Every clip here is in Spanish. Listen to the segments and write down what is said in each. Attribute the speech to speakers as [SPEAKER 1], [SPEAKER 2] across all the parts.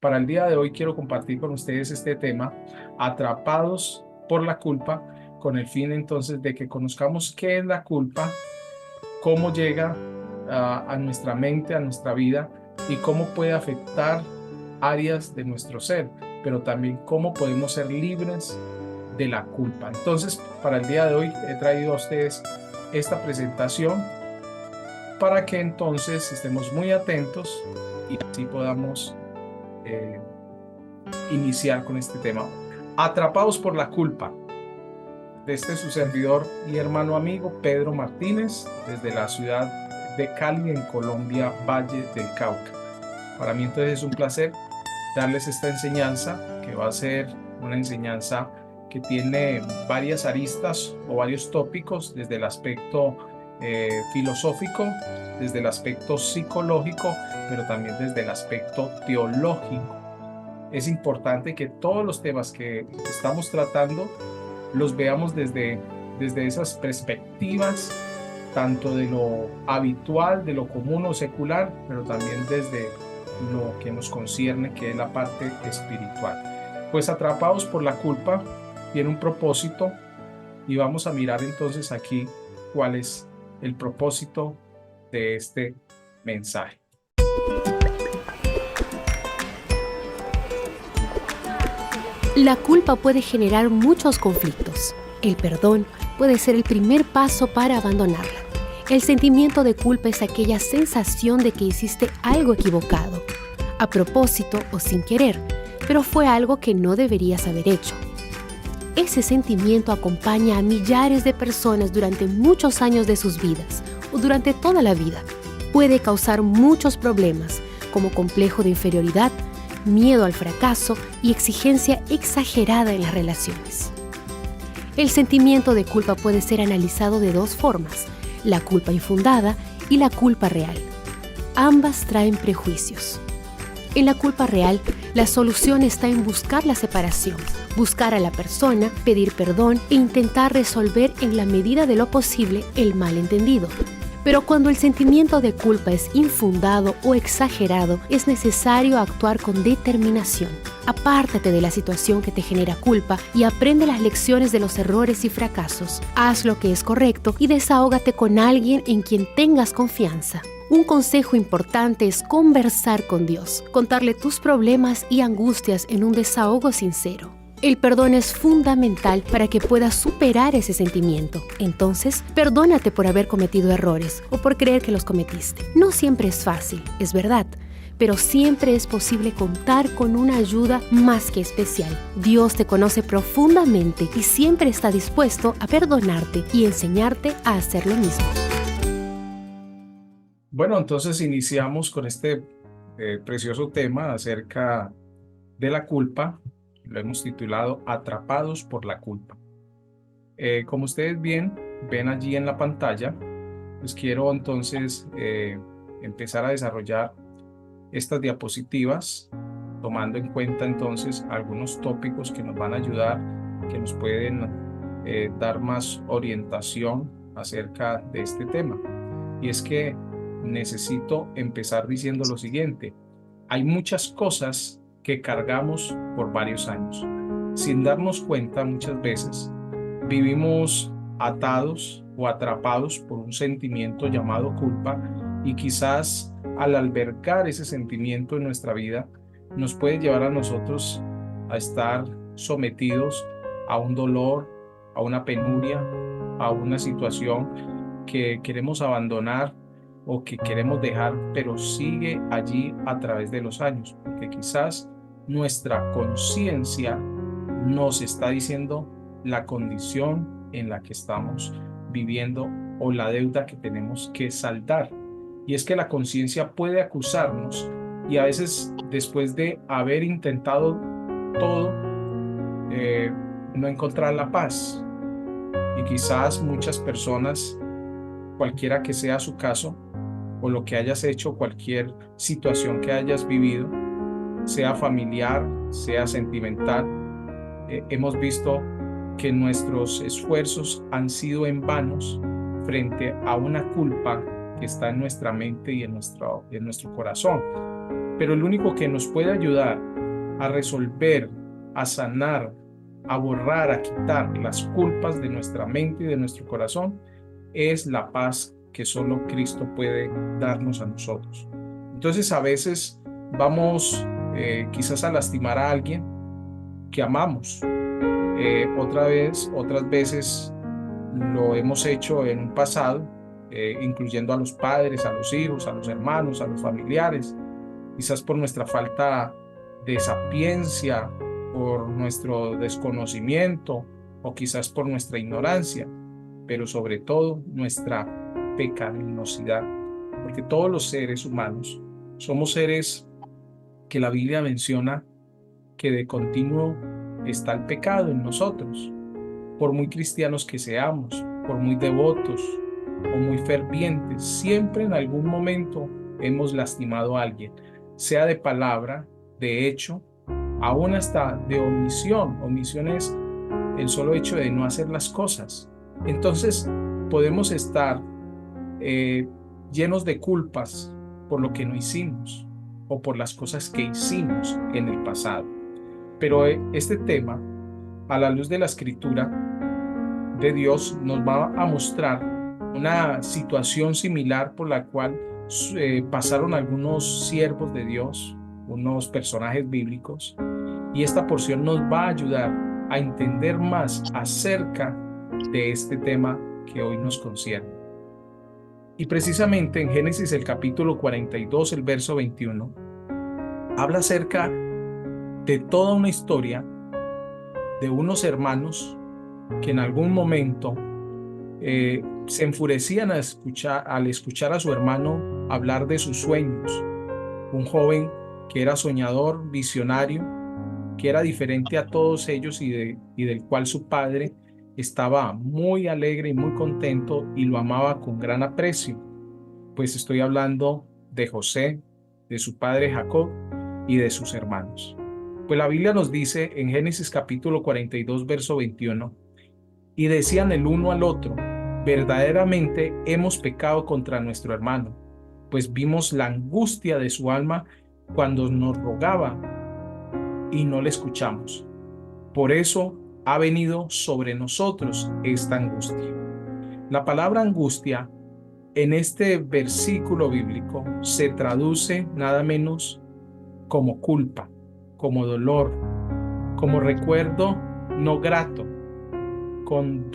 [SPEAKER 1] Para el día de hoy quiero compartir con ustedes este tema, atrapados por la culpa, con el fin entonces de que conozcamos qué es la culpa, cómo llega a nuestra mente, a nuestra vida y cómo puede afectar áreas de nuestro ser, pero también cómo podemos ser libres de la culpa. Entonces, para el día de hoy he traído a ustedes esta presentación para que entonces estemos muy atentos y así podamos eh, iniciar con este tema. Atrapados por la culpa. De este su servidor y hermano amigo Pedro Martínez, desde la ciudad de Cali, en Colombia, Valle del Cauca. Para mí entonces es un placer darles esta enseñanza, que va a ser una enseñanza que tiene varias aristas o varios tópicos, desde el aspecto filosófico, desde el aspecto psicológico, pero también desde el aspecto teológico. Es importante que todos los temas que estamos tratando los veamos desde esas perspectivas, tanto de lo habitual, de lo común o secular, pero también desde lo que nos concierne, que es la parte espiritual. Pues atrapados por la culpa tiene un propósito y vamos a mirar entonces aquí cuál es el propósito de este mensaje.
[SPEAKER 2] La culpa puede generar muchos conflictos. El perdón puede ser el primer paso para abandonarla. El sentimiento de culpa es aquella sensación de que hiciste algo equivocado, a propósito o sin querer, pero fue algo que no deberías haber hecho. Ese sentimiento acompaña a millares de personas durante muchos años de sus vidas o durante toda la vida. Puede causar muchos problemas, como complejo de inferioridad, miedo al fracaso y exigencia exagerada en las relaciones. El sentimiento de culpa puede ser analizado de dos formas: la culpa infundada y la culpa real. Ambas traen prejuicios. En la culpa real, la solución está en buscar la separación, buscar a la persona, pedir perdón e intentar resolver en la medida de lo posible el malentendido. Pero cuando el sentimiento de culpa es infundado o exagerado, es necesario actuar con determinación. Apártate de la situación que te genera culpa y aprende las lecciones de los errores y fracasos. Haz lo que es correcto y desahógate con alguien en quien tengas confianza. Un consejo importante es conversar con Dios, contarle tus problemas y angustias en un desahogo sincero. El perdón es fundamental para que puedas superar ese sentimiento. Entonces, perdónate por haber cometido errores o por creer que los cometiste. No siempre es fácil, es verdad, pero siempre es posible contar con una ayuda más que especial. Dios te conoce profundamente y siempre está dispuesto a perdonarte y enseñarte a hacer lo mismo.
[SPEAKER 1] Bueno, entonces iniciamos con este precioso tema acerca de la culpa. Lo hemos titulado Atrapados por la culpa. Como ustedes ven allí en la pantalla, pues quiero entonces empezar a desarrollar estas diapositivas, tomando en cuenta entonces algunos tópicos que nos van a ayudar, que nos pueden dar más orientación acerca de este tema. Y es que necesito empezar diciendo lo siguiente: hay muchas cosas que cargamos por varios años. Sin darnos cuenta, muchas veces vivimos atados o atrapados por un sentimiento llamado culpa, y quizás al albergar ese sentimiento en nuestra vida nos puede llevar a nosotros a estar sometidos a un dolor, a una penuria, a una situación que queremos abandonar o que queremos dejar, pero sigue allí a través de los años, porque quizás nuestra conciencia nos está diciendo la condición en la que estamos viviendo o la deuda que tenemos que saldar. Y es que la conciencia puede acusarnos, y a veces, después de haber intentado todo, no encontrar la paz. Y quizás muchas personas, cualquiera que sea su caso, o lo que hayas hecho, cualquier situación que hayas vivido, sea familiar, sea sentimental, hemos visto que nuestros esfuerzos han sido en vanos frente a una culpa que está en nuestra mente y en nuestro corazón. pero el único que nos puede ayudar a resolver, a sanar, a borrar, a quitar las culpas de nuestra mente y de nuestro corazón es la paz que solo Cristo puede darnos a nosotros. Entonces a veces vamos quizás a lastimar a alguien que amamos. Otras veces lo hemos hecho en un pasado, incluyendo a los padres, a los hijos, a los hermanos, a los familiares, quizás por nuestra falta de sapiencia, por nuestro desconocimiento o quizás por nuestra ignorancia, pero sobre todo nuestra pecaminosidad, porque todos los seres humanos somos seres que la Biblia menciona que de continuo está el pecado en nosotros, por muy cristianos que seamos, por muy devotos o muy fervientes, siempre en algún momento hemos lastimado a alguien, sea de palabra, de hecho, aún hasta de omisión. Omisión es el solo hecho de no hacer las cosas. Entonces podemos estar llenos de culpas por lo que no hicimos o por las cosas que hicimos en el pasado. Pero este tema, a la luz de la Escritura de Dios, nos va a mostrar una situación similar por la cual pasaron algunos siervos de Dios, unos personajes bíblicos, y esta porción nos va a ayudar a entender más acerca de este tema que hoy nos concierne. Y precisamente en Génesis el capítulo 42, el verso 21, habla acerca de toda una historia de unos hermanos que en algún momento se enfurecían al escuchar a su hermano hablar de sus sueños. Un joven que era soñador, visionario, que era diferente a todos ellos y del cual su padre estaba muy alegre y muy contento y lo amaba con gran aprecio. Pues estoy hablando de José, de su padre Jacob y de sus hermanos. Pues la Biblia nos dice en Génesis capítulo 42, verso 21, y decían el uno al otro, verdaderamente hemos pecado contra nuestro hermano, pues vimos la angustia de su alma cuando nos rogaba y no le escuchamos. Por eso ha venido sobre nosotros esta angustia. La palabra angustia en este versículo bíblico se traduce nada menos como culpa, como dolor, como recuerdo no grato, con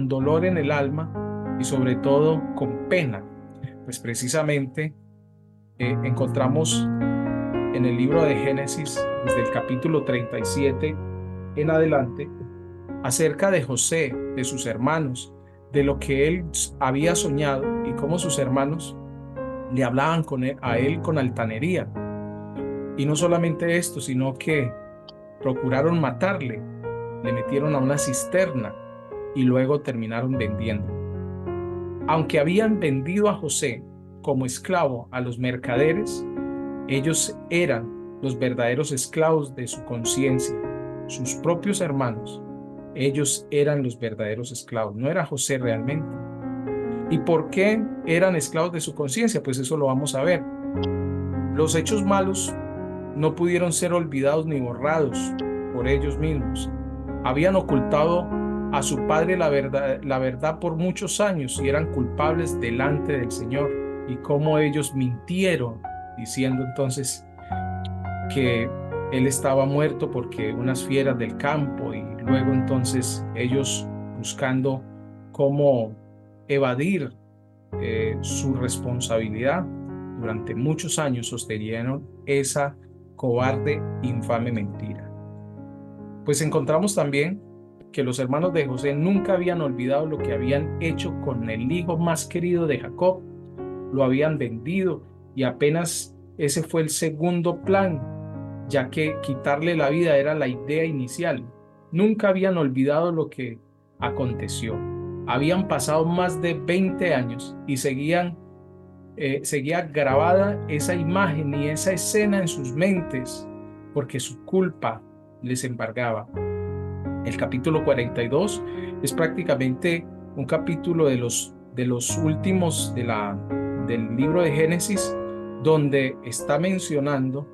[SPEAKER 1] dolor en el alma y sobre todo con pena. Pues precisamente encontramos en el libro de Génesis, desde el capítulo 37 en adelante, acerca de José, de sus hermanos, de lo que él había soñado y cómo sus hermanos le hablaban a él con altanería. Y no solamente esto, sino que procuraron matarle, le metieron a una cisterna y luego terminaron vendiendo. Aunque habían vendido a José como esclavo a los mercaderes, ellos eran los verdaderos esclavos de su conciencia, sus propios hermanos. Ellos eran los verdaderos esclavos, no era José realmente. ¿Y por qué eran esclavos de su conciencia? Pues eso lo vamos a ver. Los hechos malos no pudieron ser olvidados ni borrados por ellos mismos. Habían ocultado a su padre la verdad por muchos años y eran culpables delante del Señor. Y cómo ellos mintieron, diciendo entonces que él estaba muerto porque unas fieras del campo, y luego entonces ellos buscando cómo evadir su responsabilidad, durante muchos años sostenieron esa cobarde, infame mentira. Pues encontramos también que los hermanos de José nunca habían olvidado lo que habían hecho con el hijo más querido de Jacob. Lo habían vendido y apenas ese fue el segundo plan, ya que quitarle la vida era la idea inicial. Nunca habían olvidado lo que aconteció. Habían pasado más de 20 años y seguía grabada esa imagen y esa escena en sus mentes, porque su culpa les embargaba. El capítulo 42 es prácticamente un capítulo de los últimos del libro de Génesis, donde está mencionando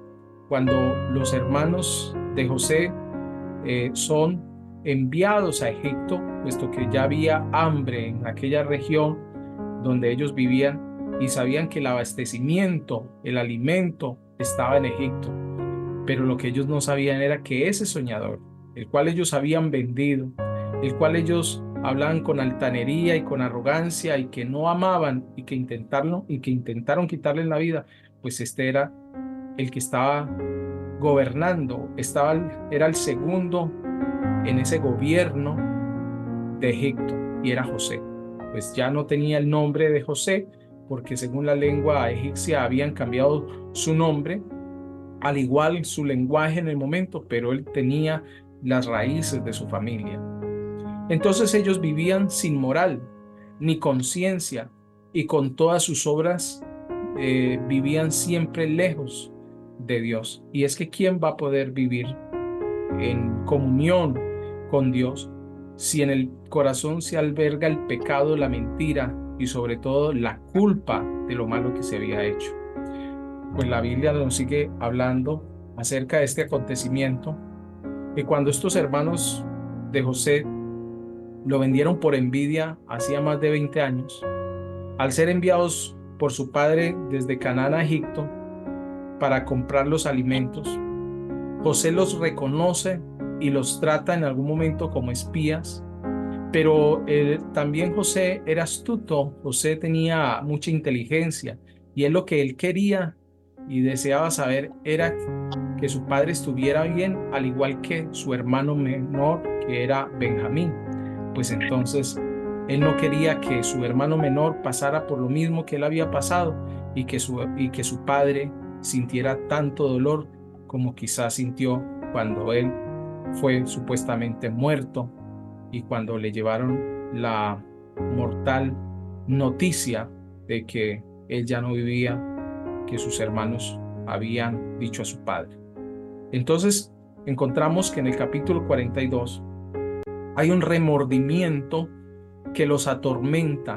[SPEAKER 1] cuando los hermanos de José son enviados a Egipto, puesto que ya había hambre en aquella región donde ellos vivían y sabían que el abastecimiento, el alimento estaba en Egipto. Pero lo que ellos no sabían era que ese soñador, el cual ellos habían vendido, el cual ellos hablaban con altanería y con arrogancia y que no amaban y que intentaron quitarle la vida, pues este era el que estaba gobernando, era el segundo en ese gobierno de Egipto y era José. Pues ya no tenía el nombre de José porque según la lengua egipcia habían cambiado su nombre, al igual su lenguaje en el momento, pero él tenía las raíces de su familia. Entonces ellos vivían sin moral ni conciencia y con todas sus obras vivían siempre lejos de Dios. Y es que ¿quién va a poder vivir en comunión con Dios si en el corazón se alberga el pecado, la mentira y sobre todo la culpa de lo malo que se había hecho? Pues la Biblia nos sigue hablando acerca de este acontecimiento, que cuando estos hermanos de José lo vendieron por envidia hacía más de 20 años, al ser enviados por su padre desde Canaán a Egipto para comprar los alimentos, José los reconoce y los trata en algún momento como espías, pero también José era astuto, José tenía mucha inteligencia y lo que él quería y deseaba saber era que su padre estuviera bien, al igual que su hermano menor, que era Benjamín. Pues entonces él no quería que su hermano menor pasara por lo mismo que él había pasado y que su padre sintiera tanto dolor como quizás sintió cuando él fue supuestamente muerto y cuando le llevaron la mortal noticia de que él ya no vivía, que sus hermanos habían dicho a su padre. Entonces encontramos que en el capítulo 42 hay un remordimiento que los atormenta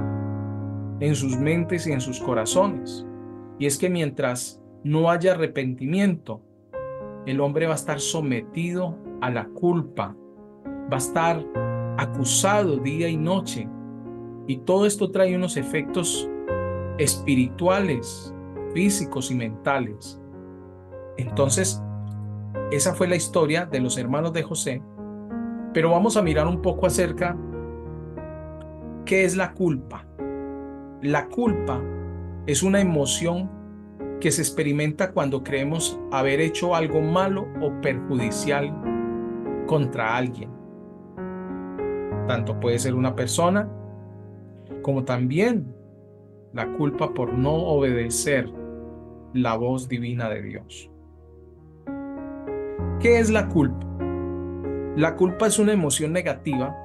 [SPEAKER 1] en sus mentes y en sus corazones. Y es que mientras no haya arrepentimiento, el hombre va a estar sometido a la culpa, va a estar acusado día y noche. Y todo esto trae unos efectos espirituales, físicos y mentales. Entonces, esa fue la historia de los hermanos de José. Pero vamos a mirar un poco acerca qué es la culpa. La culpa es una emoción que se experimenta cuando creemos haber hecho algo malo o perjudicial contra alguien. Tanto puede ser una persona como también la culpa por no obedecer la voz divina de Dios. ¿Qué es la culpa? La culpa es una emoción negativa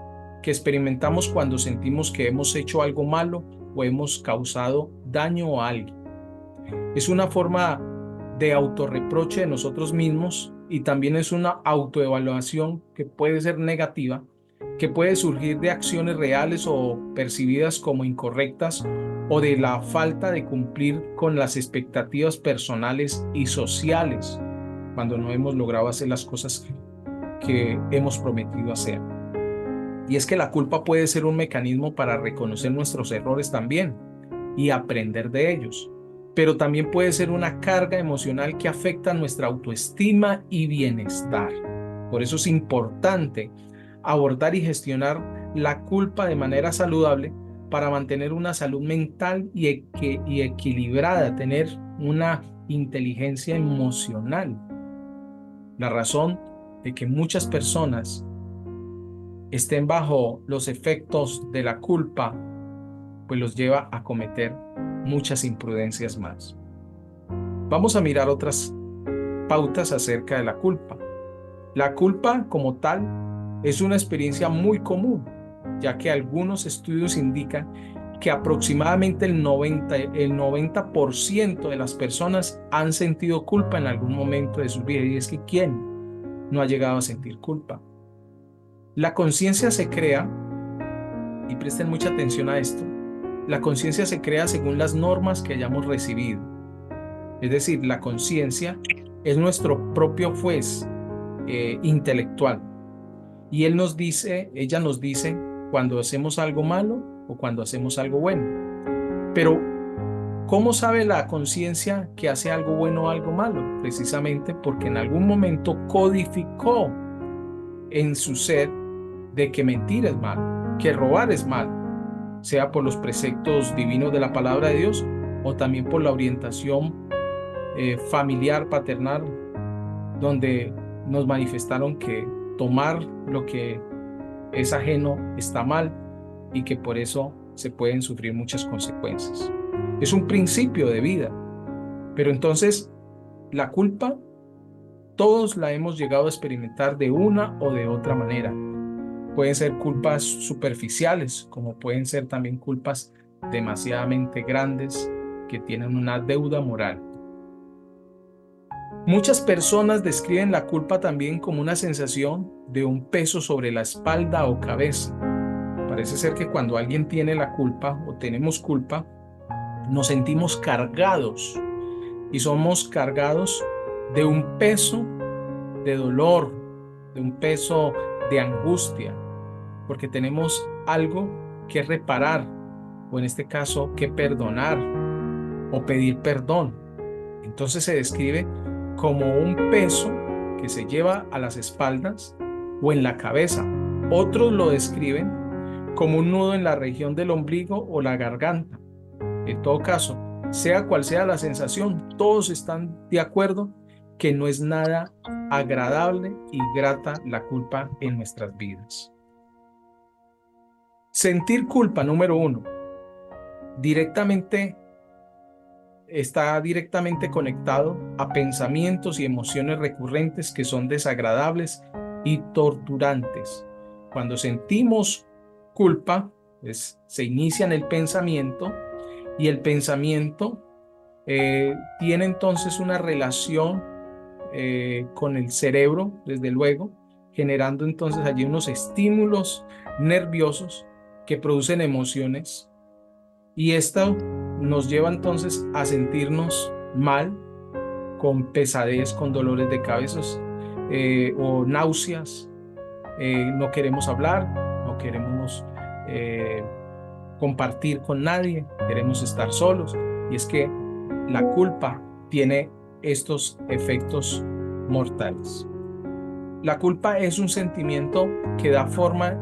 [SPEAKER 1] que experimentamos cuando sentimos que hemos hecho algo malo o hemos causado daño a alguien. Es una forma de autorreproche de nosotros mismos y también es una autoevaluación que puede ser negativa, que puede surgir de acciones reales o percibidas como incorrectas o de la falta de cumplir con las expectativas personales y sociales cuando no hemos logrado hacer las cosas que hemos prometido hacer. Y es que la culpa puede ser un mecanismo para reconocer nuestros errores también y aprender de ellos, pero también puede ser una carga emocional que afecta nuestra autoestima y bienestar. Por eso es importante abordar y gestionar la culpa de manera saludable para mantener una salud mental y equilibrada, tener una inteligencia emocional. La razón de que muchas personas estén bajo los efectos de la culpa, pues los lleva a cometer muchas imprudencias más. Vamos a mirar otras pautas acerca de la culpa. La culpa como tal es una experiencia muy común, ya que algunos estudios indican que aproximadamente el 90% de las personas han sentido culpa en algún momento de su vida. Y es que ¿quién no ha llegado a sentir culpa? La conciencia se crea, y presten mucha atención a esto, la conciencia se crea según las normas que hayamos recibido. Es decir, la conciencia es nuestro propio juez intelectual. Y ella nos dice cuando hacemos algo malo o cuando hacemos algo bueno. Pero, ¿cómo sabe la conciencia que hace algo bueno o algo malo? Precisamente porque en algún momento codificó en su ser de que mentir es malo, que robar es malo, sea por los preceptos divinos de la palabra de Dios o también por la orientación familiar, paternal, donde nos manifestaron que tomar lo que es ajeno está mal y que por eso se pueden sufrir muchas consecuencias. Es un principio de vida, pero entonces la culpa todos la hemos llegado a experimentar de una o de otra manera. Pueden ser culpas superficiales, como pueden ser también culpas demasiadamente grandes que tienen una deuda moral. Muchas personas describen la culpa también como una sensación de un peso sobre la espalda o cabeza. Parece ser que cuando alguien tiene la culpa o tenemos culpa, nos sentimos cargados y somos cargados de un peso de dolor, de un peso de angustia, porque tenemos algo que reparar o en este caso que perdonar o pedir perdón. Entonces se describe como un peso que se lleva a las espaldas o en la cabeza. Otros lo describen como un nudo en la región del ombligo o la garganta. En todo caso, sea cual sea la sensación, todos están de acuerdo que no es nada agradable y grata la culpa en nuestras vidas. Sentir culpa, número 1, está directamente conectado a pensamientos y emociones recurrentes que son desagradables y torturantes. Cuando sentimos culpa, pues, se inicia en el pensamiento y el pensamiento tiene entonces una relación con el cerebro, desde luego, generando entonces allí unos estímulos nerviosos que producen emociones y esto nos lleva entonces a sentirnos mal, con pesadez, con dolores de cabeza o náuseas. No queremos hablar, no queremos compartir con nadie, queremos estar solos. Y es que la culpa tiene estos efectos mortales. La culpa es un sentimiento que da forma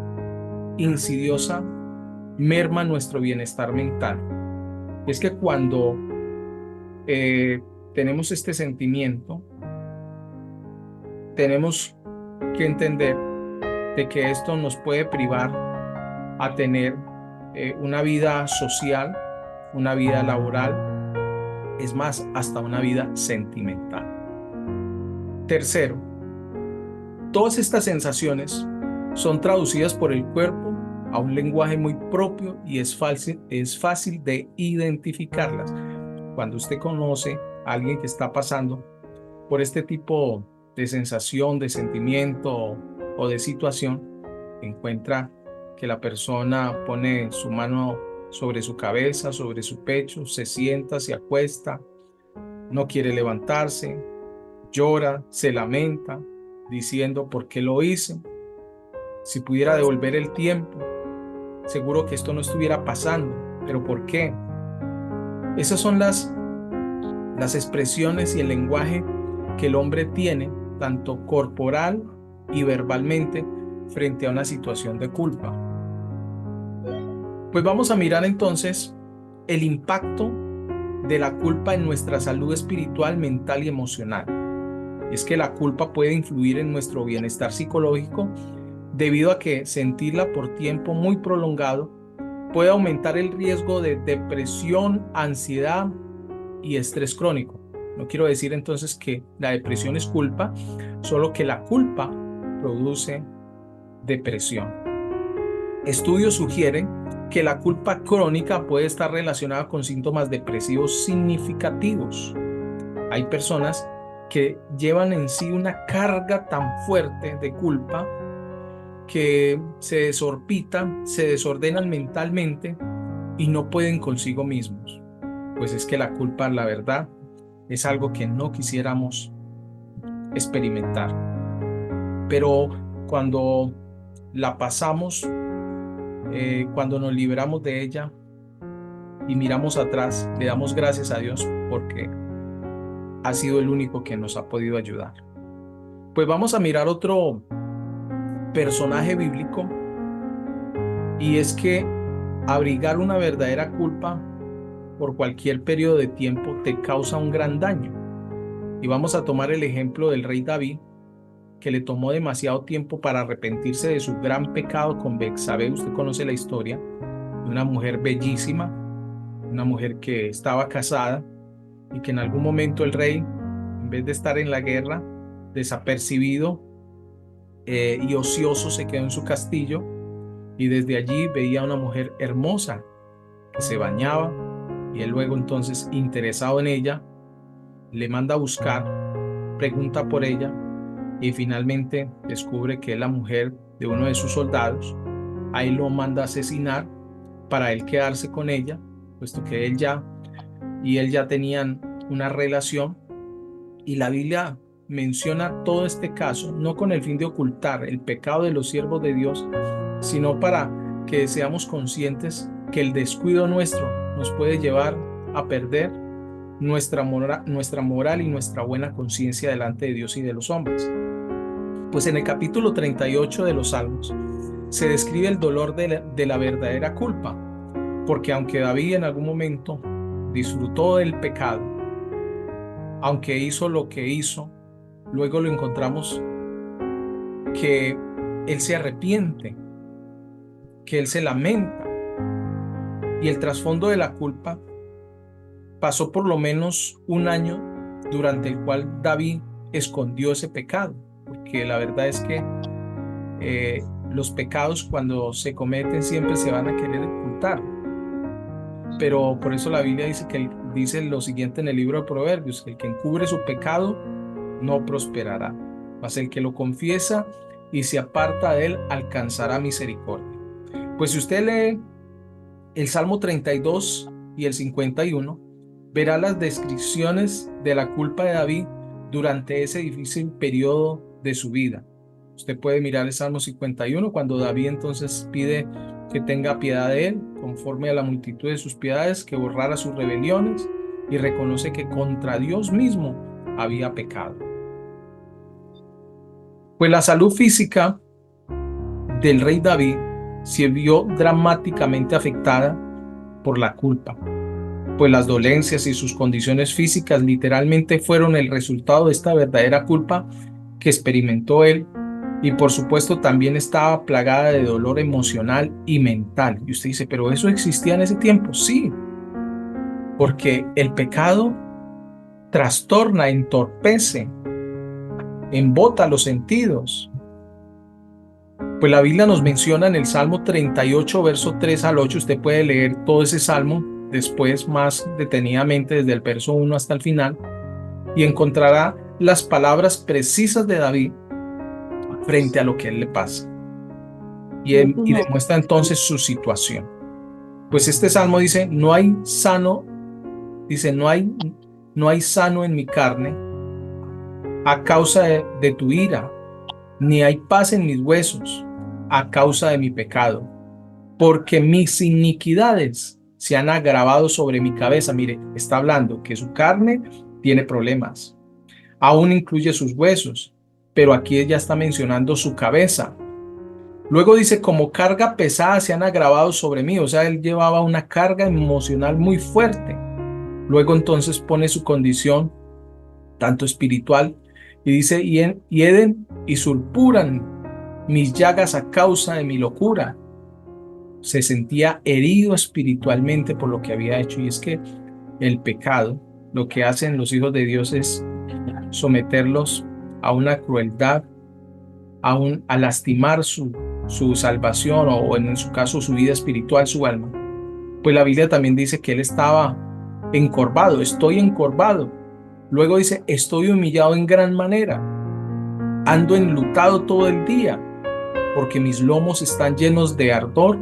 [SPEAKER 1] insidiosa, merma nuestro bienestar mental. Es que cuando tenemos este sentimiento, tenemos que entender de que esto nos puede privar a tener una vida social, una vida laboral, es más, hasta una vida sentimental. Tercero, todas estas sensaciones son traducidas por el cuerpo a un lenguaje muy propio y es fácil de identificarlas. Cuando usted conoce a alguien que está pasando por este tipo de sensación, de sentimiento o de situación, encuentra que la persona pone su mano sobre su cabeza, sobre su pecho, se sienta, se acuesta, no quiere levantarse, llora, se lamenta, diciendo ¿por qué lo hice? Si pudiera devolver el tiempo, seguro que esto no estuviera pasando, pero ¿por qué? Esas son las expresiones y el lenguaje que el hombre tiene, tanto corporal y verbalmente, frente a una situación de culpa. Pues vamos a mirar entonces el impacto de la culpa en nuestra salud espiritual, mental y emocional. Es que la culpa puede influir en nuestro bienestar psicológico debido a que sentirla por tiempo muy prolongado puede aumentar el riesgo de depresión, ansiedad y estrés crónico. No quiero decir entonces que la depresión es culpa, solo que la culpa produce depresión. Estudios sugieren que la culpa crónica puede estar relacionada con síntomas depresivos significativos. Hay personas que llevan en sí una carga tan fuerte de culpa que se desorbitan, se desordenan mentalmente y no pueden consigo mismos. Pues es que la culpa, la verdad, es algo que no quisiéramos experimentar. Pero cuando la pasamos, cuando nos liberamos de ella y miramos atrás, le damos gracias a Dios porque ha sido el único que nos ha podido ayudar. Pues vamos a mirar otro personaje bíblico, y es que abrigar una verdadera culpa por cualquier periodo de tiempo te causa un gran daño. Y vamos a tomar el ejemplo del rey David, que le tomó demasiado tiempo para arrepentirse de su gran pecado con Betsabé. Usted conoce la historia de una mujer bellísima, una mujer que estaba casada y que en algún momento el rey, en vez de estar en la guerra, desapercibido y ocioso, se quedó en su castillo y desde allí veía a una mujer hermosa que se bañaba, y él luego, entonces, interesado en ella, le manda a buscar, pregunta por ella y finalmente descubre que es la mujer de uno de sus soldados. Ahí lo manda a asesinar para él quedarse con ella, puesto que él ya tenían una relación. Y la Biblia menciona todo este caso no con el fin de ocultar el pecado de los siervos de Dios, sino para que seamos conscientes que el descuido nuestro nos puede llevar a perder nuestra moral y nuestra buena conciencia delante de Dios y de los hombres. Pues en el capítulo 38 de los Salmos se describe el dolor de la verdadera culpa, porque aunque David en algún momento disfrutó del pecado, aunque hizo lo que hizo, luego lo encontramos que él se arrepiente, que él se lamenta, y el trasfondo de la culpa pasó por lo menos un año durante el cual David escondió ese pecado, porque la verdad es que los pecados, cuando se cometen, siempre se van a querer ocultar. Pero por eso la Biblia dice lo siguiente en el libro de Proverbios: que el que encubre su pecado no prosperará, mas el que lo confiesa y se aparta de él alcanzará misericordia. Pues si usted lee el Salmo 32 y el 51, verá las descripciones de la culpa de David durante ese difícil periodo de su vida. Usted puede mirar el Salmo 51, cuando David entonces pide que tenga piedad de él, conforme a la multitud de sus piedades, que borrara sus rebeliones, y reconoce que contra Dios mismo había pecado. Pues la salud física del rey David se vio dramáticamente afectada por la culpa, pues las dolencias y sus condiciones físicas literalmente fueron el resultado de esta verdadera culpa que experimentó él, y por supuesto también estaba plagada de dolor emocional y mental. Y usted dice, ¿pero eso existía en ese tiempo? Sí, porque el pecado trastorna, entorpece, embota los sentidos. Pues la Biblia nos menciona en el Salmo 38, verso 3 al 8, usted puede leer todo ese salmo después más detenidamente desde el verso 1 hasta el final, y encontrará las palabras precisas de David frente a lo que a él le pasa, y demuestra entonces su situación. Pues este salmo dice, no hay sano en mi carne a causa de tu ira, ni hay paz en mis huesos a causa de mi pecado, porque mis iniquidades se han agravado sobre mi cabeza. Mire, está hablando que su carne tiene problemas, aún incluye sus huesos, pero aquí ya está mencionando su cabeza. Luego dice, como carga pesada se han agravado sobre mí, o sea, él llevaba una carga emocional muy fuerte. Luego entonces pone su condición tanto espiritual y dice, y sulpuran mis llagas a causa de mi locura. Se sentía herido espiritualmente por lo que había hecho, y es que el pecado, lo que hacen los hijos de Dios es someterlos a una crueldad, a lastimar su salvación, o en su caso su vida espiritual, su alma. Pues la Biblia también dice que él estaba encorvado, estoy encorvado. Luego dice, estoy humillado en gran manera, ando enlutado todo el día, porque mis lomos están llenos de ardor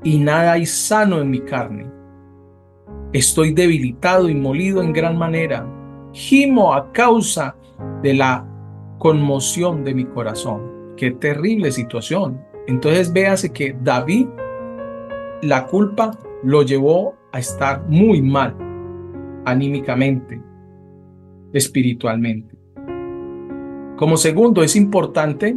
[SPEAKER 1] y nada hay sano en mi carne. Estoy debilitado y molido en gran manera. Gimo a causa de la conmoción de mi corazón. Qué terrible situación. Entonces véase que David, la culpa lo llevó a estar muy mal, anímicamente, espiritualmente. Como segundo, es importante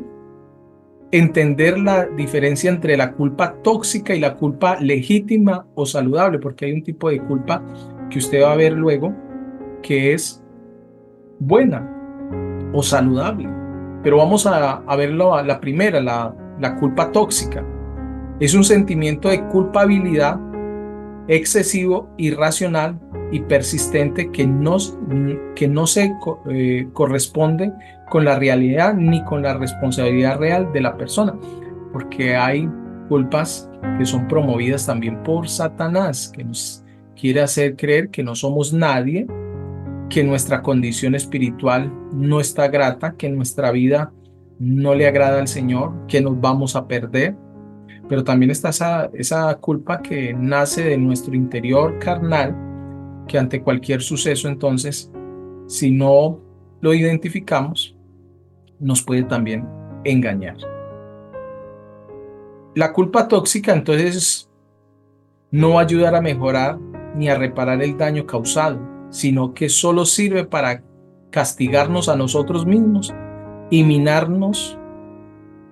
[SPEAKER 1] entender la diferencia entre la culpa tóxica y la culpa legítima o saludable, porque hay un tipo de culpa que usted va a ver luego que es buena o saludable. Pero vamos a verlo a la primera, la culpa tóxica. Es un sentimiento de culpabilidad excesivo, irracional y persistente que no se corresponde con la realidad ni con la responsabilidad real de la persona, porque hay culpas que son promovidas también por Satanás, que nos quiere hacer creer que no somos nadie, que nuestra condición espiritual no está grata, que nuestra vida no le agrada al Señor, que nos vamos a perder. Pero también está esa culpa que nace de nuestro interior carnal, que ante cualquier suceso, entonces, si no lo identificamos, nos puede también engañar. La culpa tóxica, entonces, no va a ayudar a mejorar ni a reparar el daño causado, sino que solo sirve para castigarnos a nosotros mismos y minarnos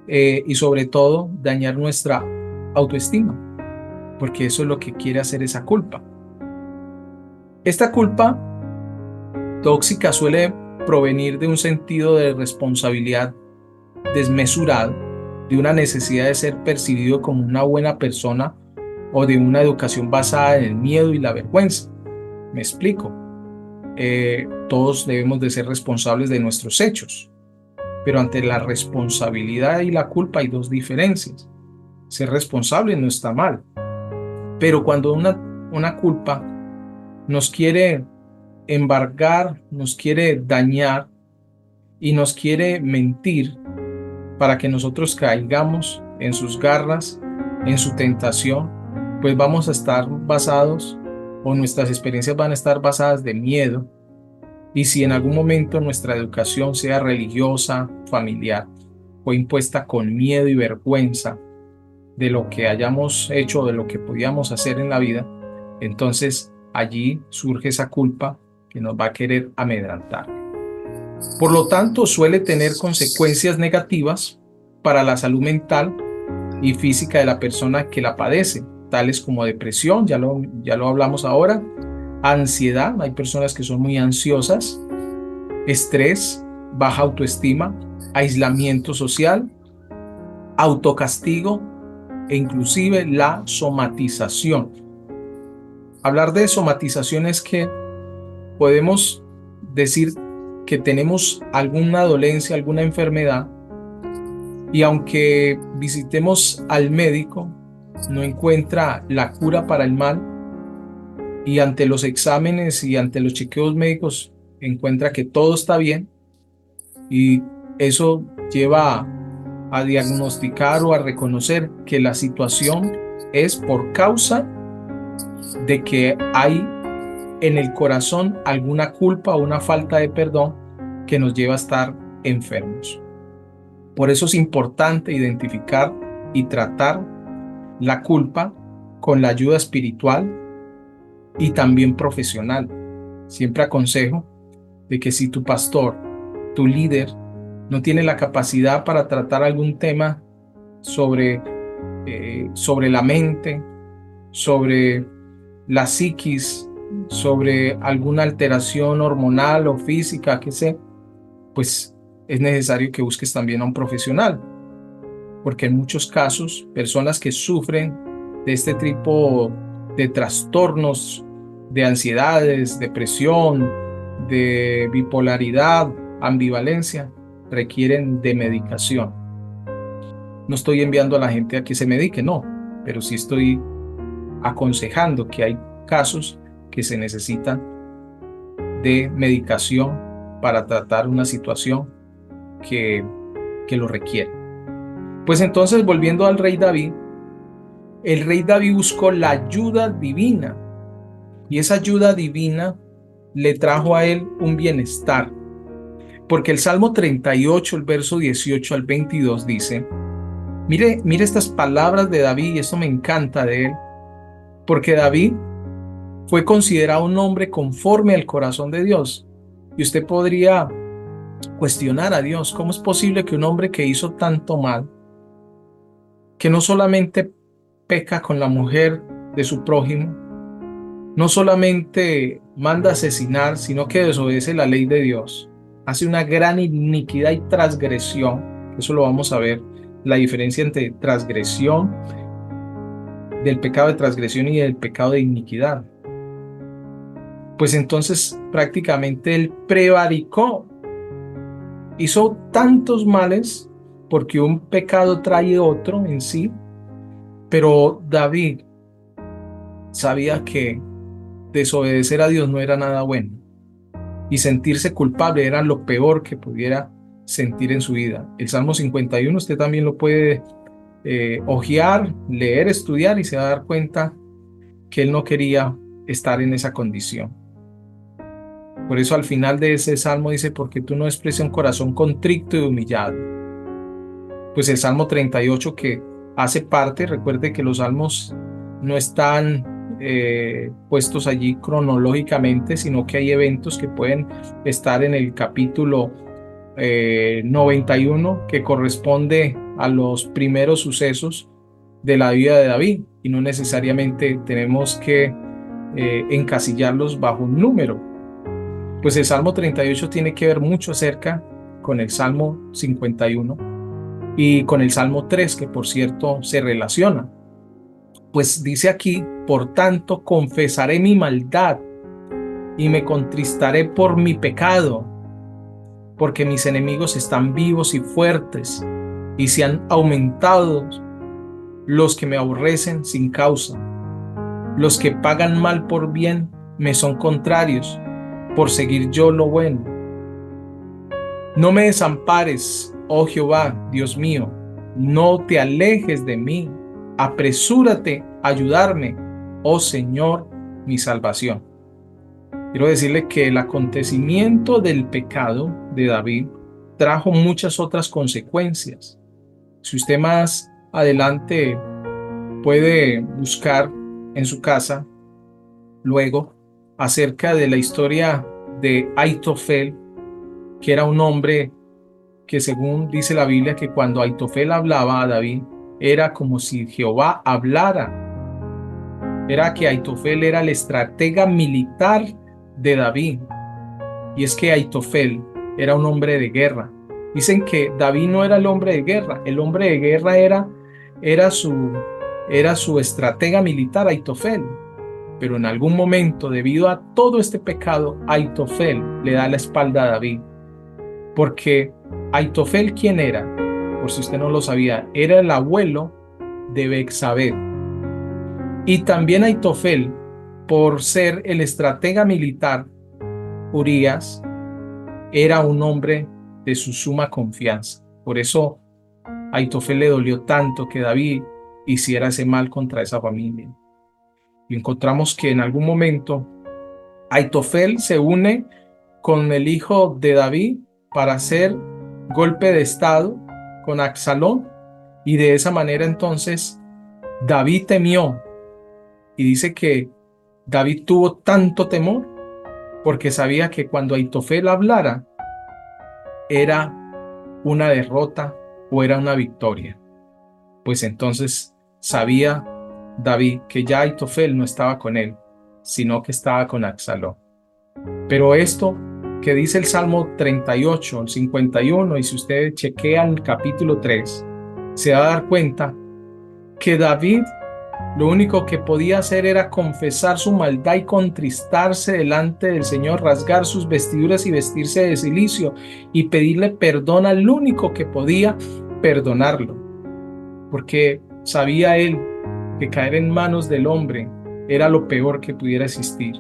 [SPEAKER 1] y sobre todo dañar nuestra autoestima, porque eso es lo que quiere hacer esa culpa. Esta culpa tóxica suele provenir de un sentido de responsabilidad desmesurado, de una necesidad de ser percibido como una buena persona o de una educación basada en el miedo y la vergüenza. Me explico. Todos debemos de ser responsables de nuestros hechos, pero ante la responsabilidad y la culpa hay dos diferencias. Ser responsable no está mal, pero cuando una culpa nos quiere embargar, nos quiere dañar y nos quiere mentir para que nosotros caigamos en sus garras, en su tentación, pues vamos a estar basados, o nuestras experiencias van a estar basadas de miedo. Y si en algún momento nuestra educación, sea religiosa, familiar, fue impuesta con miedo y vergüenza de lo que hayamos hecho, de lo que podíamos hacer en la vida, entonces allí surge esa culpa que nos va a querer amedrentar. Por lo tanto, suele tener consecuencias negativas para la salud mental y física de la persona que la padece, tales como depresión, ya lo hablamos ahora, ansiedad, hay personas que son muy ansiosas, estrés, baja autoestima, aislamiento social, autocastigo e inclusive la somatización. Hablar de somatización es que podemos decir que tenemos alguna dolencia, alguna enfermedad, y aunque visitemos al médico, no encuentra la cura para el mal, y ante los exámenes y ante los chequeos médicos encuentra que todo está bien, y eso lleva a diagnosticar o a reconocer que la situación es por causa de que hay en el corazón alguna culpa o una falta de perdón que nos lleva a estar enfermos. Por eso es importante identificar y tratar la culpa con la ayuda espiritual y también profesional. Siempre aconsejo de que si tu pastor, tu líder, no tiene la capacidad para tratar algún tema sobre la mente, sobre la psiquis, sobre alguna alteración hormonal o física, que sea, pues es necesario que busques también a un profesional, porque en muchos casos, personas que sufren de este tipo de trastornos, de ansiedades, depresión, de bipolaridad, ambivalencia, requieren de medicación. No estoy enviando a la gente a que se medique, no, pero sí estoy aconsejando que hay casos que se necesitan de medicación para tratar una situación que lo requiere. Pues entonces, volviendo al rey David, el rey David buscó la ayuda divina y esa ayuda divina le trajo a él un bienestar. Porque el Salmo 38, el verso 18 al 22 dice, mire estas palabras de David, y esto me encanta de él, porque David fue considerado un hombre conforme al corazón de Dios. Y usted podría cuestionar a Dios, ¿cómo es posible que un hombre que hizo tanto mal, que no solamente peca con la mujer de su prójimo, no solamente manda asesinar, sino que desobedece la ley de Dios, hace una gran iniquidad y transgresión? Eso lo vamos a ver, la diferencia entre transgresión, del pecado de transgresión y del pecado de iniquidad. Pues entonces prácticamente él prevaricó, hizo tantos males porque un pecado trae otro en sí, pero David sabía que desobedecer a Dios no era nada bueno y sentirse culpable era lo peor que pudiera sentir en su vida. El Salmo 51 usted también lo puede hojear, leer, estudiar y se va a dar cuenta que él no quería estar en esa condición. Por eso al final de ese salmo dice, porque tú no desprecias un corazón contrito y humillado. Pues el Salmo 38 que hace parte, recuerde que los salmos no están puestos allí cronológicamente, sino que hay eventos que pueden estar en el capítulo 91, que corresponde a los primeros sucesos de la vida de David, y no necesariamente tenemos que encasillarlos bajo un número. Pues el Salmo 38 tiene que ver mucho acerca con el Salmo 51 y con el Salmo 3, que por cierto se relaciona. Pues dice aquí, por tanto, confesaré mi maldad y me contristaré por mi pecado, porque mis enemigos están vivos y fuertes, y se han aumentado los que me aborrecen sin causa. Los que pagan mal por bien me son contrarios, por seguir yo lo bueno. No me desampares, oh Jehová, Dios mío, no te alejes de mí, apresúrate a ayudarme, oh Señor, mi salvación. Quiero decirle que el acontecimiento del pecado de David trajo muchas otras consecuencias. Si usted más adelante puede buscar en su casa luego acerca de la historia de Aitofel, que era un hombre que, según dice la Biblia, que cuando Aitofel hablaba a David era como si Jehová hablara. Era que Aitofel era el estratega militar de David, y es que Aitofel era un hombre de guerra. Dicen que David no era el hombre de guerra, el hombre de guerra era su estratega militar, Aitofel. Pero en algún momento, debido a todo este pecado, Aitofel le da la espalda a David. Porque Aitofel, ¿quién era? Por si usted no lo sabía, era el abuelo de Betsabé. Y también Aitofel, por ser el estratega militar, Urías, era un hombre de su suma confianza. Por eso a Aitofel le dolió tanto que David hiciera ese mal contra esa familia. Y encontramos que en algún momento Aitofel se une con el hijo de David para hacer golpe de estado con Absalón, y de esa manera entonces David temió, y dice que David tuvo tanto temor porque sabía que cuando Aitofel hablara era una derrota o era una victoria. Pues entonces sabía David que ya Aitofel no estaba con él, sino que estaba con Absalón. Pero esto que dice el Salmo 38, el 51, y si usted chequea el capítulo 3, se va a dar cuenta que David lo único que podía hacer era confesar su maldad y contristarse delante del Señor, rasgar sus vestiduras y vestirse de cilicio y pedirle perdón al único que podía perdonarlo, porque sabía él que caer en manos del hombre era lo peor que pudiera existir.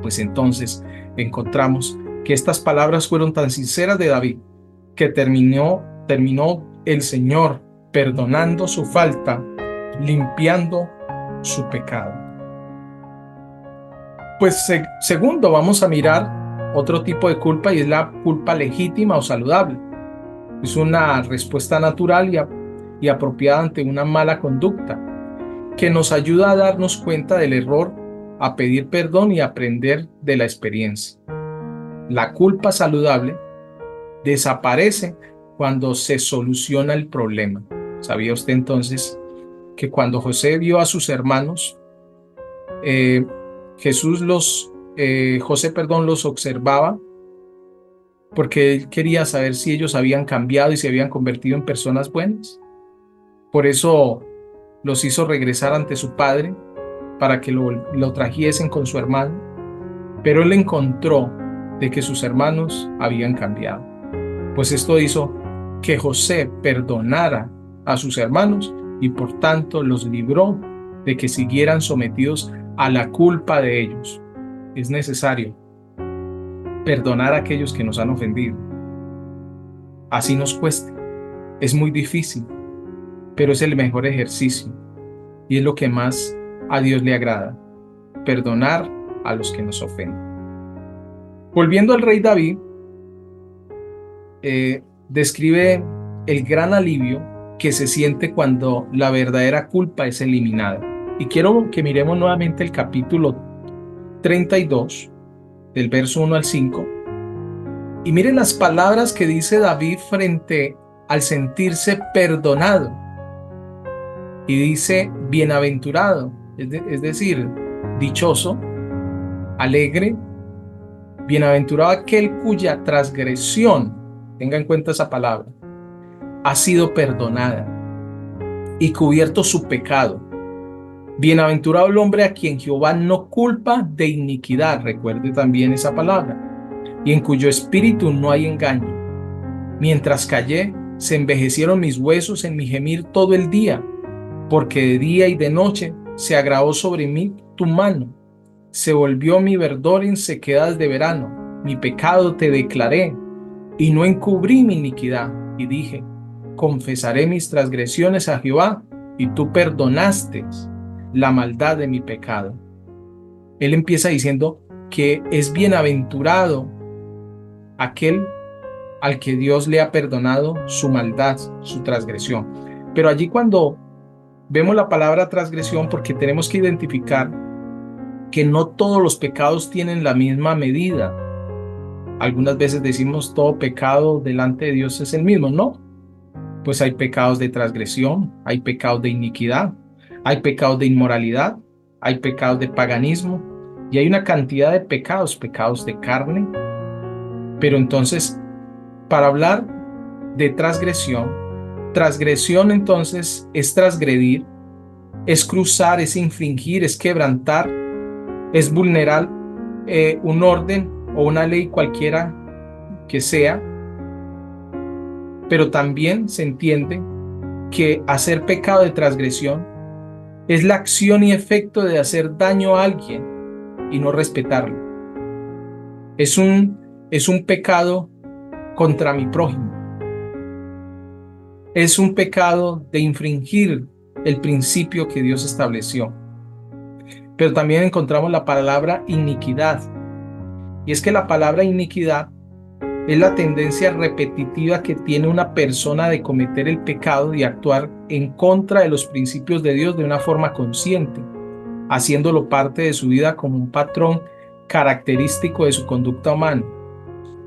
[SPEAKER 1] Pues entonces encontramos que estas palabras fueron tan sinceras de David que terminó el Señor perdonando su falta, limpiando su pecado. Pues segundo, vamos a mirar otro tipo de culpa y es la culpa legítima o saludable. Es una respuesta natural y apropiada ante una mala conducta que nos ayuda a darnos cuenta del error, a pedir perdón y aprender de la experiencia. La culpa saludable desaparece cuando se soluciona el problema. ¿Sabía usted entonces que cuando José vio a sus hermanos, José los observaba porque él quería saber si ellos habían cambiado y se habían convertido en personas buenas? Por eso los hizo regresar ante su padre para que lo trajesen con su hermano, pero él encontró de que sus hermanos habían cambiado. Pues esto hizo que José perdonara a sus hermanos y por tanto los libró de que siguieran sometidos a la culpa de ellos. Es necesario perdonar a aquellos que nos han ofendido. Así nos cueste. Es muy difícil, pero es el mejor ejercicio y es lo que más a Dios le agrada, perdonar a los que nos ofenden. Volviendo al rey David, describe el gran alivio que se siente cuando la verdadera culpa es eliminada. Y quiero que miremos nuevamente el capítulo 32, del verso 1 al 5, y miren las palabras que dice David frente al sentirse perdonado. Y dice, bienaventurado, es decir, dichoso, alegre, bienaventurado aquel cuya transgresión, tenga en cuenta esa palabra, ha sido perdonada y cubierto su pecado. Bienaventurado el hombre a quien Jehová no culpa de iniquidad, recuerde también esa palabra, y en cuyo espíritu no hay engaño. Mientras callé, se envejecieron mis huesos en mi gemir todo el día, porque de día y de noche se agravó sobre mí tu mano. Se volvió mi verdor en sequedad de verano. Mi pecado te declaré, y no encubrí mi iniquidad. Y dije, confesaré mis transgresiones a Jehová, y tú perdonaste la maldad de mi pecado. Él empieza diciendo que es bienaventurado aquel al que Dios le ha perdonado su maldad, su transgresión. Pero allí cuando vemos la palabra transgresión, porque tenemos que identificar que no todos los pecados tienen la misma medida. Algunas veces decimos todo pecado delante de Dios es el mismo, ¿no? Pues hay pecados de transgresión, hay pecados de iniquidad, hay pecados de inmoralidad, hay pecados de paganismo y hay una cantidad de pecados de carne. Pero entonces, para hablar de transgresión entonces es transgredir, es cruzar, es infringir, es quebrantar, es vulnerar un orden o una ley cualquiera que sea. Pero también se entiende que hacer pecado de transgresión es la acción y efecto de hacer daño a alguien y no respetarlo. Es un pecado contra mi prójimo. Es un pecado de infringir el principio que Dios estableció. Pero también encontramos la palabra iniquidad. Y es que la palabra iniquidad es la tendencia repetitiva que tiene una persona de cometer el pecado y actuar en contra de los principios de Dios de una forma consciente, haciéndolo parte de su vida como un patrón característico de su conducta humana,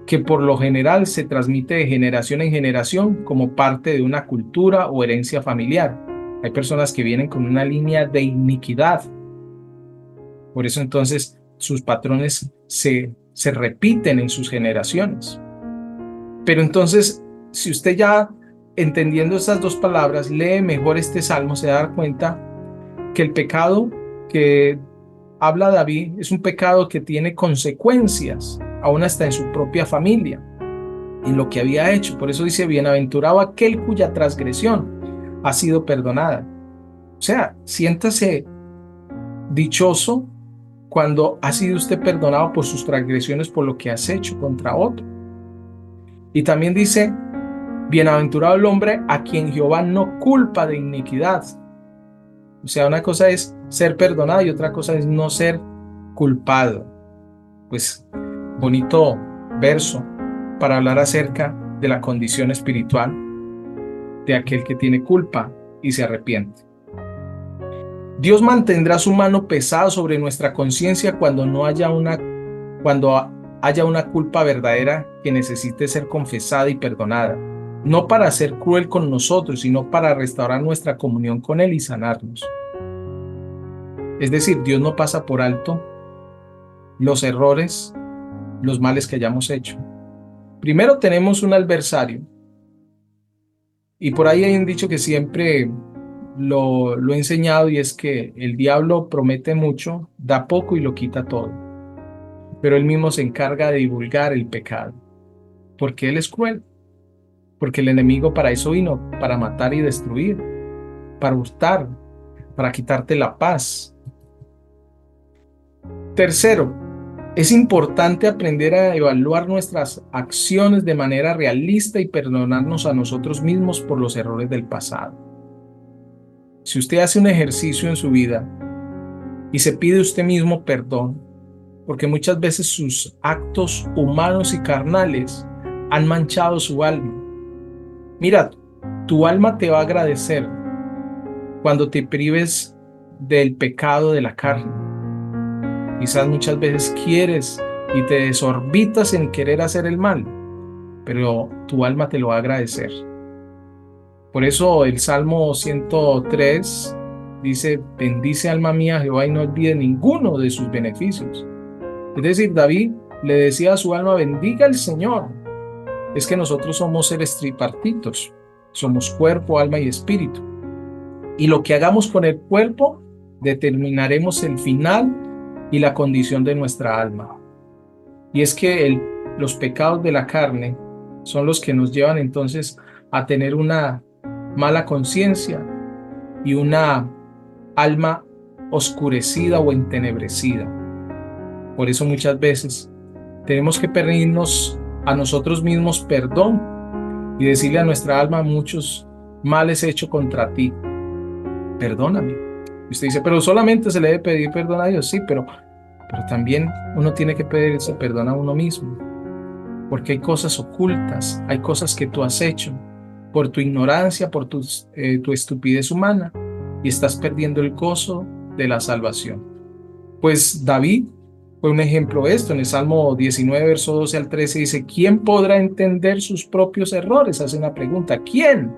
[SPEAKER 1] que por lo general se transmite de generación en generación como parte de una cultura o herencia familiar. Hay personas que vienen con una línea de iniquidad. Por eso entonces sus patrones se repiten en sus generaciones. Pero entonces, si usted ya entendiendo estas dos palabras lee mejor este salmo, se va a dar cuenta que el pecado que habla David es un pecado que tiene consecuencias, aún hasta en su propia familia, en lo que había hecho. Por eso dice, bienaventurado aquel cuya transgresión ha sido perdonada. O sea, siéntase dichoso cuando ha sido usted perdonado por sus transgresiones, por lo que has hecho contra otro. Y también dice, bienaventurado el hombre a quien Jehová no culpa de iniquidad. O sea, una cosa es ser perdonado y otra cosa es no ser culpado. Pues bonito verso para hablar acerca de la condición espiritual de aquel que tiene culpa y se arrepiente. Dios mantendrá su mano pesada sobre nuestra conciencia cuando haya una culpa verdadera que necesite ser confesada y perdonada, no para ser cruel con nosotros, sino para restaurar nuestra comunión con Él y sanarnos. Es decir, Dios no pasa por alto los errores, los males que hayamos hecho. Primero tenemos un adversario, y por ahí hay un dicho que siempre lo he enseñado, y es que el diablo promete mucho, da poco y lo quita todo. Pero él mismo se encarga de divulgar el pecado, porque él es cruel, porque el enemigo para eso vino, para matar y destruir, para hurtar, para quitarte la paz. Tercero, es importante aprender a evaluar nuestras acciones de manera realista y perdonarnos a nosotros mismos por los errores del pasado. Si usted hace un ejercicio en su vida y se pide usted mismo perdón, porque muchas veces sus actos humanos y carnales han manchado su alma. Mira, tu alma te va a agradecer cuando te prives del pecado de la carne. Quizás muchas veces quieres y te desorbitas en querer hacer el mal, pero tu alma te lo va a agradecer. Por eso el Salmo 103 dice: bendice alma mía a Jehová y no olvide ninguno de sus beneficios. Es decir, David le decía a su alma: bendiga al Señor. Es que nosotros somos seres tripartitos, somos cuerpo, alma y espíritu. Y lo que hagamos con el cuerpo determinaremos el final y la condición de nuestra alma. Y es que los pecados de la carne son los que nos llevan entonces a tener una mala conciencia y una alma oscurecida o entenebrecida. Por eso muchas veces tenemos que pedirnos a nosotros mismos perdón y decirle a nuestra alma: muchos males he hecho contra ti, perdóname. Y usted dice: pero solamente se le debe pedir perdón a Dios. Sí, pero también uno tiene que pedir ese perdón a uno mismo, porque hay cosas ocultas, hay cosas que tú has hecho por tu ignorancia, por tu estupidez humana, y estás perdiendo el gozo de la salvación. Pues David fue un ejemplo de esto. En el Salmo 19, verso 12 al 13 dice: ¿quién podrá entender sus propios errores? Hace una pregunta: ¿quién?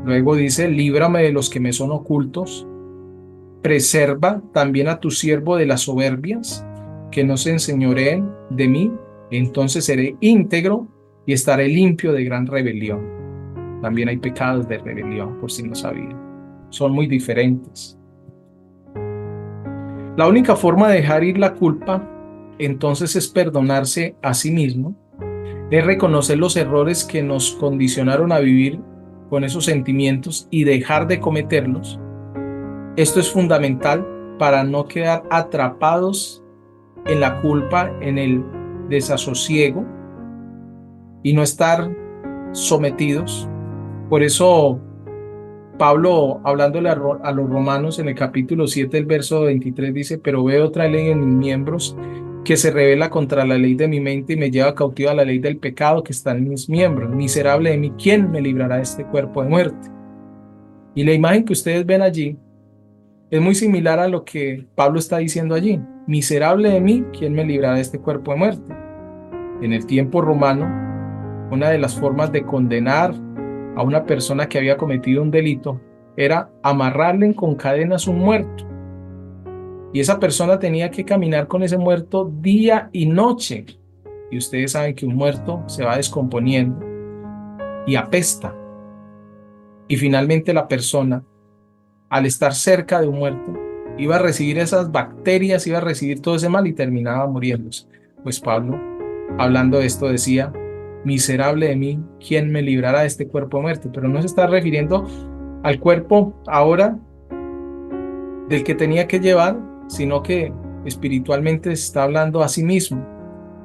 [SPEAKER 1] Luego dice: líbrame de los que me son ocultos, preserva también a tu siervo de las soberbias, que no se enseñoreen de mí, entonces seré íntegro y estaré limpio de gran rebelión. También hay pecados de rebelión, por si no sabían. Son muy diferentes. La única forma de dejar ir la culpa, entonces, es perdonarse a sí mismo, es reconocer los errores que nos condicionaron a vivir con esos sentimientos y dejar de cometerlos. Esto es fundamental para no quedar atrapados en la culpa, en el desasosiego, y no estar sometidos. Por eso Pablo, hablándole a los romanos en el capítulo 7, el verso 23, dice: pero veo otra ley en mis miembros que se rebela contra la ley de mi mente y me lleva cautiva a la ley del pecado que está en mis miembros. Miserable de mí, ¿quién me librará de este cuerpo de muerte? Y la imagen que ustedes ven allí es muy similar a lo que Pablo está diciendo allí. Miserable de mí, ¿quién me librará de este cuerpo de muerte? En el tiempo romano, una de las formas de condenar a una persona que había cometido un delito era amarrarle con cadenas un muerto. Y esa persona tenía que caminar con ese muerto día y noche. Y ustedes saben que un muerto se va descomponiendo y apesta. Y finalmente la persona, al estar cerca de un muerto, iba a recibir esas bacterias, iba a recibir todo ese mal y terminaba muriéndose. Pues Pablo, hablando de esto, decía: miserable de mí, ¿quién me librará de este cuerpo de muerte? Pero no se está refiriendo al cuerpo ahora del que tenía que llevar, sino que espiritualmente se está hablando a sí mismo.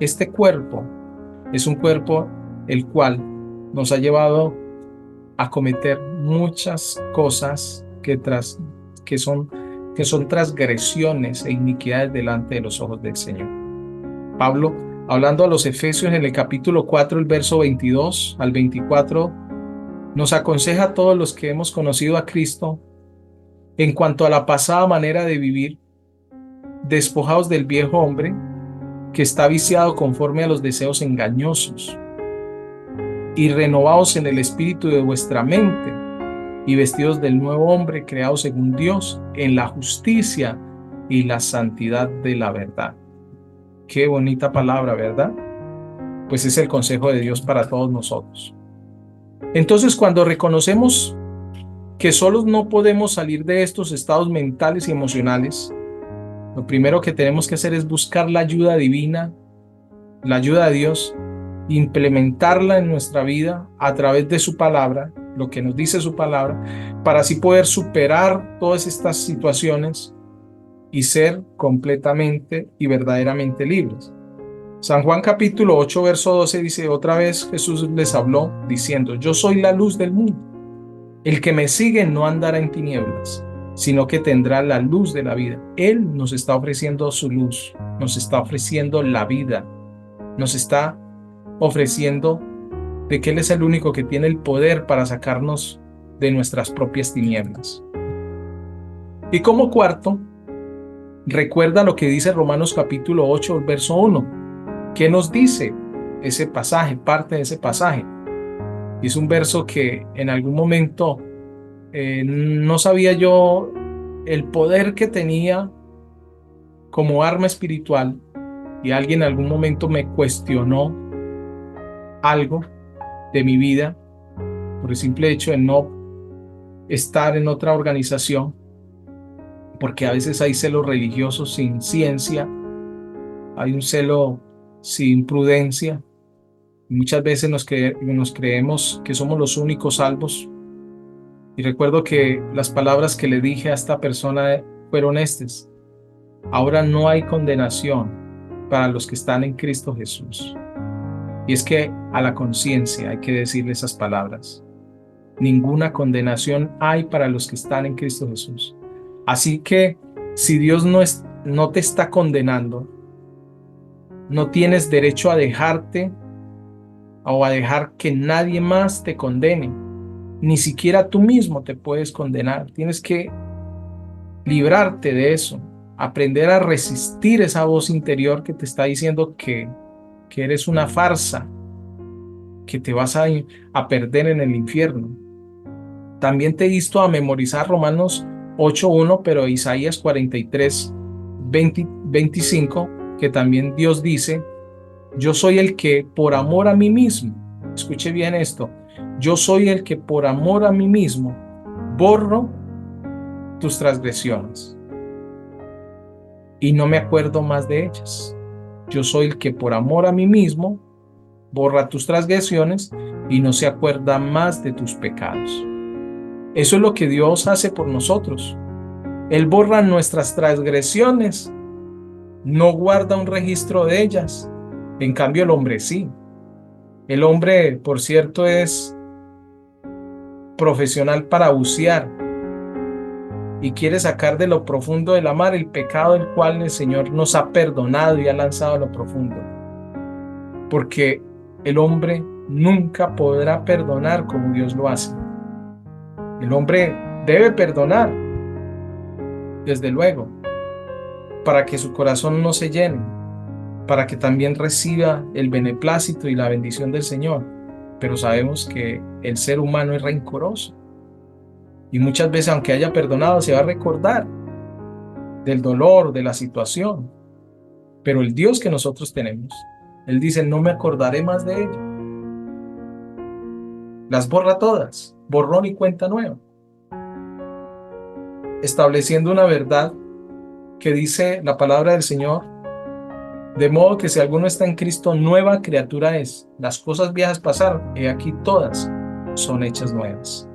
[SPEAKER 1] Este cuerpo es un cuerpo el cual nos ha llevado a cometer muchas cosas que son que son transgresiones e iniquidades delante de los ojos del Señor. Pablo, hablando a los Efesios en el capítulo 4, el verso 22 al 24, nos aconseja a todos los que hemos conocido a Cristo en cuanto a la pasada manera de vivir, despojados del viejo hombre que está viciado conforme a los deseos engañosos, y renovados en el espíritu de vuestra mente, y vestidos del nuevo hombre creado según Dios en la justicia y la santidad de la verdad. Qué bonita palabra, ¿verdad? Pues es el consejo de Dios para todos nosotros. Entonces, cuando reconocemos que solos no podemos salir de estos estados mentales y emocionales, lo primero que tenemos que hacer es buscar la ayuda divina, la ayuda de Dios, implementarla en nuestra vida a través de su palabra, lo que nos dice su palabra, para así poder superar todas estas situaciones y ser completamente y verdaderamente libres. San Juan capítulo 8, verso 12 dice: otra vez Jesús les habló diciendo: yo soy la luz del mundo. El que me sigue no andará en tinieblas, sino que tendrá la luz de la vida. Él nos está ofreciendo su luz, nos está ofreciendo la vida, nos está ofreciendo de que Él es el único que tiene el poder para sacarnos de nuestras propias tinieblas. Y como cuarto, recuerda lo que dice Romanos capítulo 8, verso 1. ¿Qué nos dice ese pasaje, parte de ese pasaje? Y es un verso que en algún momento no sabía yo el poder que tenía como arma espiritual, y alguien en algún momento me cuestionó algo de mi vida por el simple hecho de no estar en otra organización, porque a veces hay celos religiosos sin ciencia, hay un celo sin prudencia. Muchas veces nos creemos que somos los únicos salvos. Y recuerdo que las palabras que le dije a esta persona fueron estas: ahora no hay condenación para los que están en Cristo Jesús. Y es que a la conciencia hay que decirle esas palabras: ninguna condenación hay para los que están en Cristo Jesús. Así que si Dios no te está condenando, no tienes derecho a dejarte o a dejar que nadie más te condene. Ni siquiera tú mismo te puedes condenar. Tienes que librarte de eso, aprender a resistir esa voz interior que te está diciendo que eres una farsa, que te vas a perder en el infierno. También te insto a memorizar Romanos 8:1, pero Isaías 43:25, que también Dios dice: yo soy el que por amor a mí mismo, escuche bien esto, yo soy el que por amor a mí mismo borro tus transgresiones y no me acuerdo más de ellas. Yo soy el que por amor a mí mismo borra tus transgresiones y no se acuerda más de tus pecados. Eso es lo que Dios hace por nosotros. Él borra nuestras transgresiones, no guarda un registro de ellas. En cambio, el hombre sí. El hombre, por cierto, es profesional para bucear y quiere sacar de lo profundo de la mar el pecado del cual el Señor nos ha perdonado y ha lanzado a lo profundo. Porque el hombre nunca podrá perdonar como Dios lo hace. El hombre debe perdonar, desde luego, para que su corazón no se llene, para que también reciba el beneplácito y la bendición del Señor. Pero sabemos que el ser humano es rencoroso y muchas veces, aunque haya perdonado, se va a recordar del dolor, de la situación. Pero el Dios que nosotros tenemos, Él dice: no me acordaré más de ello. Las borra todas, borrón y cuenta nueva, estableciendo una verdad que dice la palabra del Señor: de modo que si alguno está en Cristo, nueva criatura es. Las cosas viejas pasaron, y aquí todas son hechas nuevas.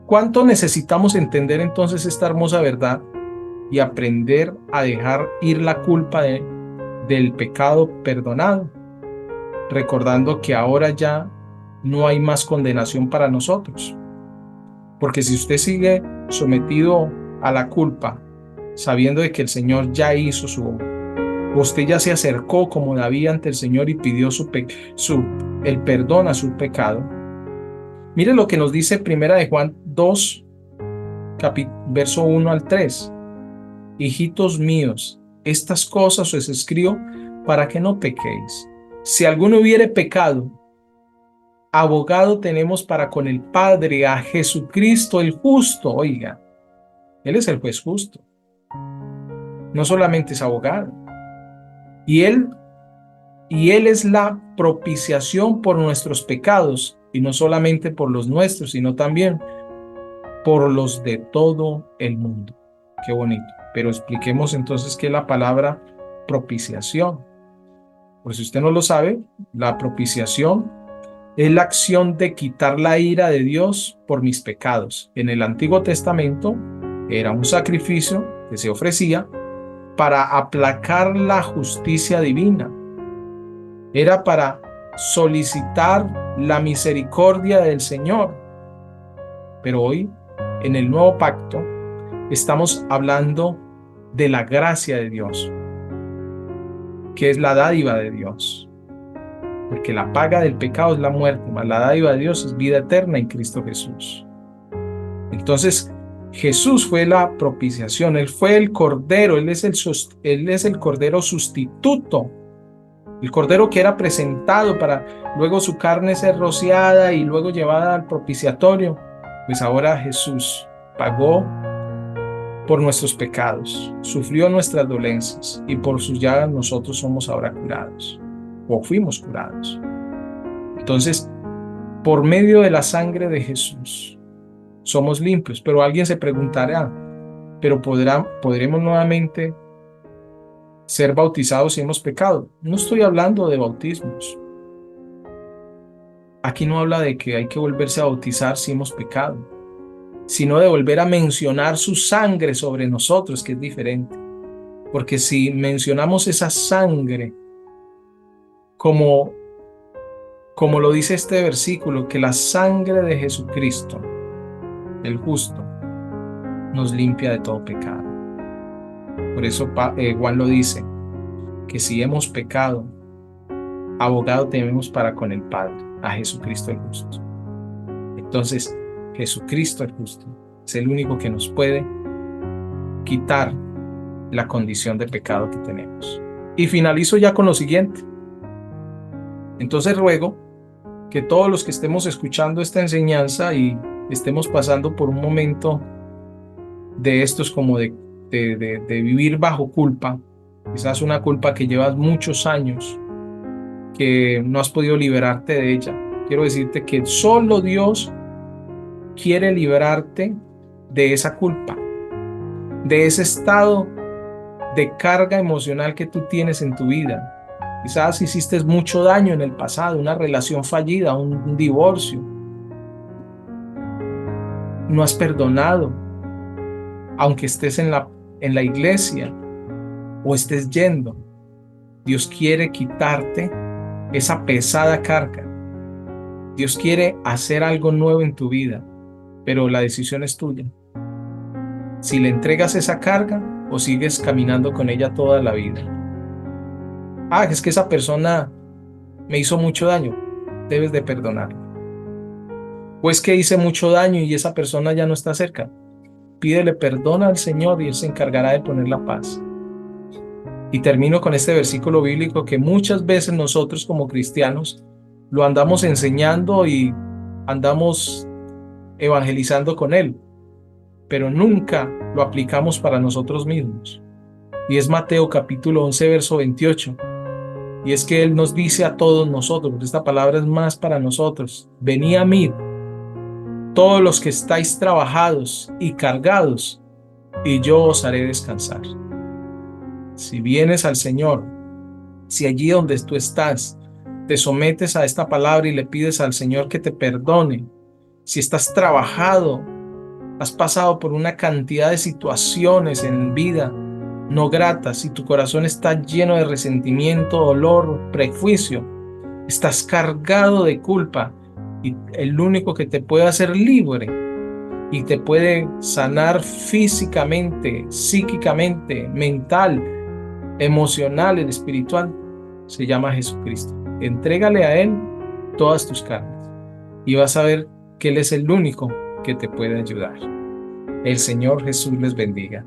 [SPEAKER 1] ¿Cuánto necesitamos entender entonces esta hermosa verdad y aprender a dejar ir la culpa del pecado perdonado, recordando que ahora ya no hay más condenación para nosotros? Porque si usted sigue sometido a la culpa, sabiendo de que el Señor ya hizo su obra. Usted ya se acercó como David ante el Señor y pidió el perdón a su pecado. Mire lo que nos dice Primera de Juan 2, verso 1 al 3. Hijitos míos, estas cosas os escribo para que no pequéis. Si alguno hubiere pecado, abogado tenemos para con el Padre, a Jesucristo el justo. Oiga, Él es el juez justo. No solamente es abogado. Y Él es la propiciación por nuestros pecados, y no solamente por los nuestros, sino también por los de todo el mundo. Qué bonito. Pero expliquemos entonces qué es la palabra propiciación. Pues si usted no lo sabe, la propiciación es la acción de quitar la ira de Dios por mis pecados. En el Antiguo Testamento era un sacrificio que se ofrecía para aplacar la justicia divina. Era para solicitar la misericordia del Señor. Pero hoy, en el nuevo pacto, estamos hablando de la gracia de Dios, que es la dádiva de Dios. Porque la paga del pecado es la muerte, mas la dádiva de Dios es vida eterna en Cristo Jesús. Entonces, Jesús fue la propiciación, Él fue el Cordero, Él es el Cordero sustituto, el Cordero que era presentado para luego su carne ser rociada y luego llevada al propiciatorio. Pues ahora Jesús pagó por nuestros pecados, sufrió nuestras dolencias y por sus llagas nosotros somos ahora curados, o fuimos curados. Entonces, por medio de la sangre de Jesús, somos limpios. Pero alguien se preguntará, ¿pero podremos nuevamente ser bautizados si hemos pecado? No estoy hablando de bautismos. Aquí no habla de que hay que volverse a bautizar si hemos pecado, sino de volver a mencionar su sangre sobre nosotros, que es diferente. Porque si mencionamos esa sangre, como lo dice este versículo, que la sangre de Jesucristo, el justo, nos limpia de todo pecado. Por eso Juan lo dice, que si hemos pecado, abogado tenemos para con el Padre, a Jesucristo el justo. Entonces, Jesucristo el justo es el único que nos puede quitar la condición de pecado que tenemos. Y finalizo ya con lo siguiente. Entonces ruego que todos los que estemos escuchando esta enseñanza y estemos pasando por un momento de estos como de vivir bajo culpa, quizás una culpa que llevas muchos años, que no has podido liberarte de ella. Quiero decirte que solo Dios quiere liberarte de esa culpa, de ese estado de carga emocional que tú tienes en tu vida. Quizás hiciste mucho daño en el pasado, una relación fallida, un divorcio. No has perdonado, aunque estés en la iglesia o estés yendo. Dios quiere quitarte esa pesada carga. Dios quiere hacer algo nuevo en tu vida, pero la decisión es tuya. Si le entregas esa carga o sigues caminando con ella toda la vida. Es que esa persona me hizo mucho daño. Debes de perdonarla. O es que hice mucho daño y esa persona ya no está cerca. Pídele perdón al Señor y Él se encargará de poner la paz. Y termino con este versículo bíblico que muchas veces nosotros como cristianos lo andamos enseñando y andamos evangelizando con él, pero nunca lo aplicamos para nosotros mismos. Y es Mateo capítulo 11, verso 28. Y es que Él nos dice a todos nosotros, porque esta palabra es más para nosotros: venid a mí, todos los que estáis trabajados y cargados, y yo os haré descansar. Si vienes al Señor, si allí donde tú estás, te sometes a esta palabra y le pides al Señor que te perdone, si estás trabajado, has pasado por una cantidad de situaciones en vida no gratas, si tu corazón está lleno de resentimiento, dolor, prejuicio, estás cargado de culpa, y el único que te puede hacer libre y te puede sanar físicamente, psíquicamente, mental, emocional, espiritual, se llama Jesucristo. Entrégale a Él todas tus cargas y vas a ver que Él es el único que te puede ayudar. El Señor Jesús les bendiga.